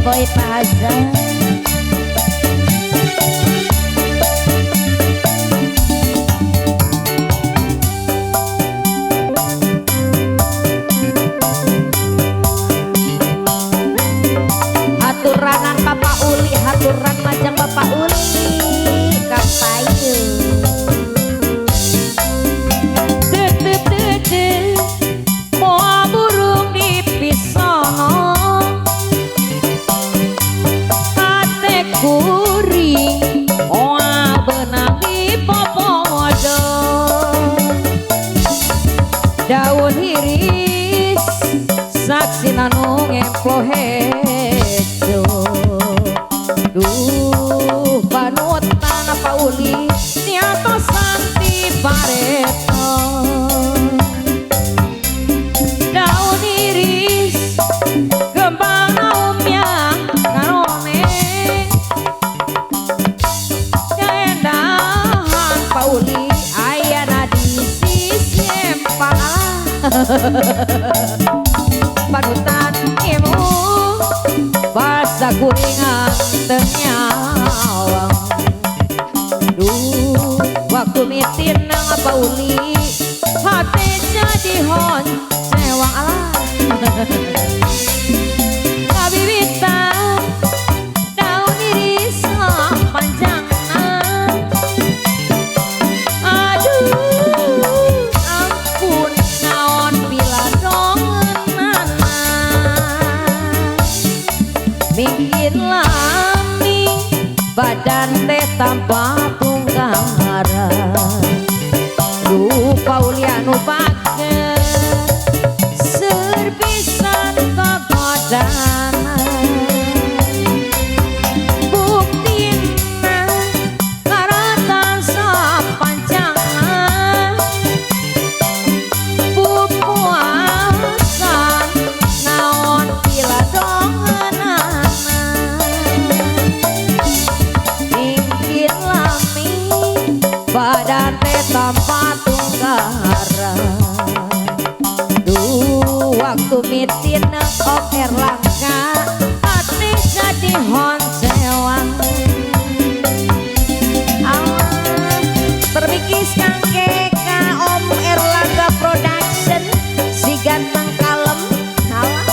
boy pasang. Haturanan Bapak Uli, haturan majang Bapak Uli Kang Payu. Moa burung di pisono, kate kuring moa benang di popodo, daun iris saksi nanu ngemplo hejo. Duh panutan apa uli niato santi pareto, daun iris kembang naumnya karone endahan pauli ayana di sisi empang panutan imu basa kuringan ternyawang. Duh waktu mitin nang apa uli hati jadi hon sewang alah. Kabibitan daun iris panjangan, aduh ampun naon piladongan mikir lami badan teh tanpa tunggang arah. Lupa ulianu pakai serpisan kegodaan, buktina karatan sapanjangan, bupuasan naon piladongan ingkit lami badan teh tanpa tunggaran. Duh waktu mitin oker langka hati jadi hon sewang. Terbikis kangke ka Om Erlangga Production si ganteng kalem alah.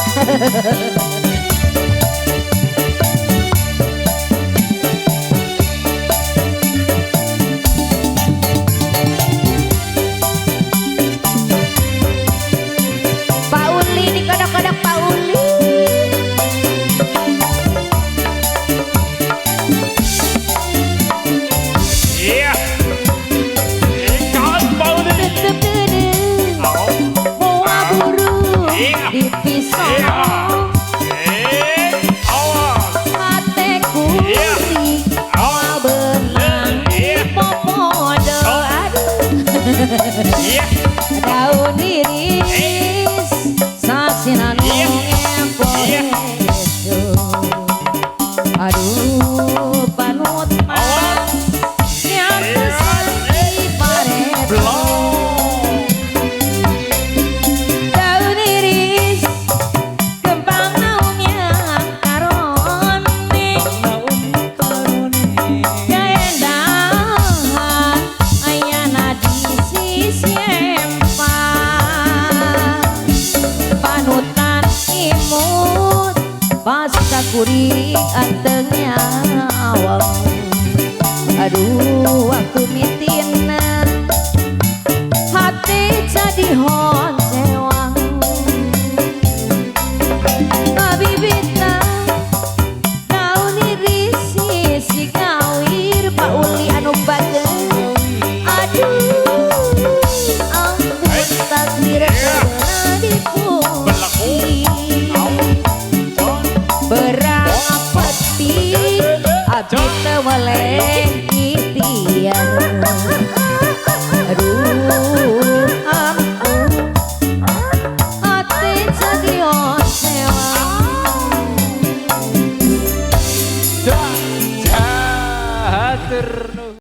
Pak Uli di kodok-kodok Pak Uli. Iya. Ikan bau ini. Moa burung Iya. di pisau, Awas. hati kuring moa benang di popodo. Aduh Iya. daun iris saksi nanu ngempo hejo. Aduh panutan nyata santi pareto, daun iris kembang naumnya karone kaendahan ayana di sisi empang panutan imut basa kuring antengnya awang. Aduh waktu mitin